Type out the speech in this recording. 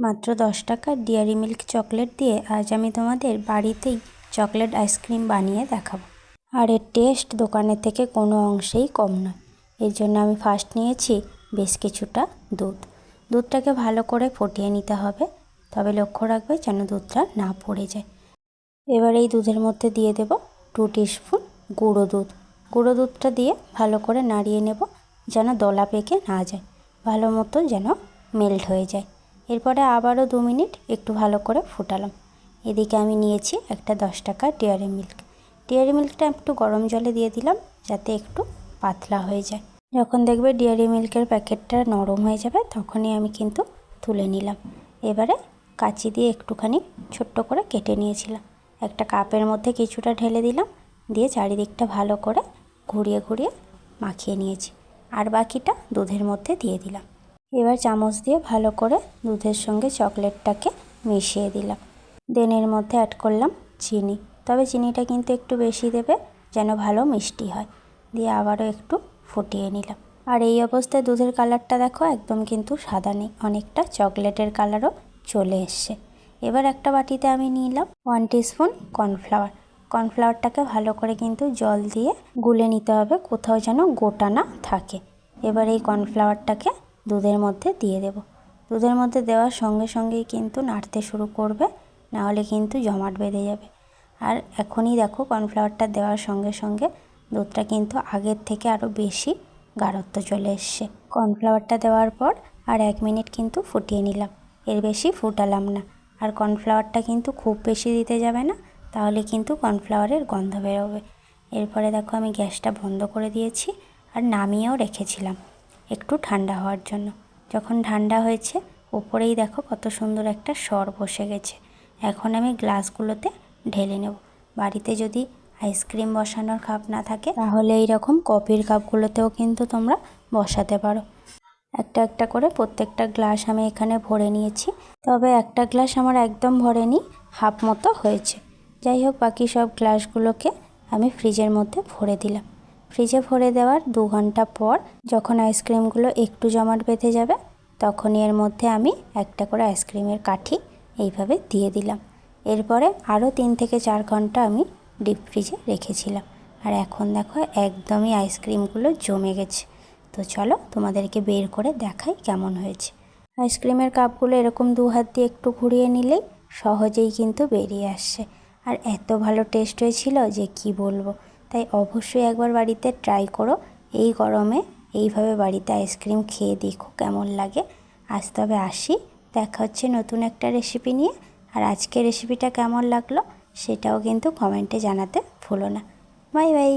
মাত্র 10 টাকার dairy milk chocolate দিয়ে আজ আমি তোমাদের বাড়িতেই চকলেট আইসক্রিম বানিয়ে দেখাবো। আর এর টেস্ট দোকানের থেকে কোনো অংশেই কম নয়। এর জন্য আমি ফার্স্ট নিয়েছি বেশ কিছুটা দুধটাকে ভালো করে ফুটিয়ে নিতে হবে, তবে লক্ষ্য রাখবে যেন দুধটা না পড়ে যায়। এবার এই দুধের মধ্যে দিয়ে দেব 2 টিস্পুন গুঁড়ো দুধটা দিয়ে ভালো করে নাড়িয়ে নেব, যেন দলা পেকে না যায়, ভালো মতো যেন মেল্ট হয়ে যায়। এরপরে আবারও 2 মিনিট একটু ভালো করে ফোটালাম। এদিকে আমি নিয়েছি একটা 10 টাকার ডেয়ারি মিল্কটা একটু গরম জলে দিয়ে দিলাম, যাতে একটু পাতলা হয়ে যায়। যখন দেখবে ডেয়ারি মিল্কের প্যাকেটটা নরম হয়ে যাবে, তখনই আমি কিন্তু তুলে নিলাম। এবারে কাঁচি দিয়ে একটুখানি ছোট্ট করে কেটে নিয়েছিলাম। একটা কাপের মধ্যে কিছুটা ঢেলে দিলাম, দিয়ে চারিদিকটা ভালো করে ঘুরিয়ে ঘুরিয়ে মাখিয়ে নিয়েছি। আর বাকিটা দুধের মধ্যে দিয়ে দিলাম। এবার চামচ দিয়ে ভালো করে দুধের সঙ্গে চকলেটটাকে মিশিয়ে দিলাম। দেন এর মধ্যে অ্যাড করলাম চিনি, তবে চিনিটা কিন্তু একটু বেশি দেবে, যেন ভালো মিষ্টি হয়। দিয়ে আবারও একটু ফুটিয়ে নিলাম। আর এই অবস্থায় দুধের কালারটা দেখো, একদম কিন্তু সাদা নেই, অনেকটা চকলেটের কালারও চলে এসছে। এবার একটা বাটিতে আমি নিলাম 1 টিস্পুন কর্নফ্লাওয়ারটাকে ভালো করে কিন্তু জল দিয়ে গুলে নিতে হবে, কোথাও যেন গোটা না থাকে। এবার এই কর্নফ্লাওয়ারটাকে দুধের মধ্যে দিয়ে দেব। দুধের মধ্যে দেওয়ার সঙ্গে সঙ্গেই কিন্তু নাড়তে শুরু করবে, নাহলে কিন্তু জমাট বেঁধে যাবে। আর এখনই দেখো কর্নফ্লাওয়ারটা দেওয়ার সঙ্গে সঙ্গে দুধটা কিন্তু আগের থেকে আরও বেশি গাঢ়ত্ব চলে এসছে। কর্নফ্লাওয়ারটা দেওয়ার পর আর 1 মিনিট কিন্তু ফুটিয়ে নিলাম, এর বেশি ফুটালাম না। আর কর্নফ্লাওয়ারটা কিন্তু খুব বেশি দিতে যাবে না, তাহলে কিন্তু কর্নফ্লাওয়ারের গন্ধ বেরোবে। এরপরে দেখো আমি গ্যাসটা বন্ধ করে দিয়েছি আর নামিয়েও রেখেছিলাম একটু ঠান্ডা হওয়ার জন্য। যখন ঠান্ডা হয়েছে, উপরেই দেখো কত সুন্দর একটা সর বসে গেছে। এখন আমি গ্লাসগুলোতে ঢেলে নেব। বাড়িতে যদি আইসক্রিম বসানোর কাপ না থাকে, তাহলে এই রকম কফির কাপগুলোতেও কিন্তু তোমরা বসাতে পারো। একটা একটা করে প্রত্যেকটা গ্লাস আমি এখানে ভরে নিয়েছি, তবে একটা গ্লাস আমার একদম ভরেনি, হাফ মতো হয়েছে। যাই হোক, বাকি সব গ্লাসগুলোকে আমি ফ্রিজের মধ্যে ভরে দিলাম। ফ্রিজে ভরে দেওয়ার 2 ঘন্টা পর যখন আইসক্রিমগুলো একটু জমাট বেঁধে যাবে, তখনই এর মধ্যে আমি একটা করে আইসক্রিমের কাঠি এইভাবে দিয়ে দিলাম। এরপরে আরও 3 থেকে 4 ঘন্টা আমি ডিপ ফ্রিজে রেখেছিলাম। আর এখন দেখো একদমই আইসক্রিমগুলো জমে গেছে। তো চলো তোমাদেরকে বের করে দেখাই কেমন হয়েছে। আইসক্রিমের কাপগুলো এরকম 2 হাত দিয়ে একটু ঘুরিয়ে নিলেই সহজেই কিন্তু বেরিয়ে আসছে। আর এত ভালো টেস্ট হয়েছিল যে কি বলবো। তাই অবশ্যই একবার বাড়িতে ট্রাই করো। এই গরমে এইভাবে বাড়িতে আইসক্রিম খেয়ে দেখো কেমন লাগে। আজ তবে আসি, দেখা হচ্ছে নতুন একটা রেসিপি নিয়ে। আর আজকের রেসিপিটা কেমন লাগলো সেটাও কিন্তু কমেন্টে জানাতে ভুলো না। Bye bye.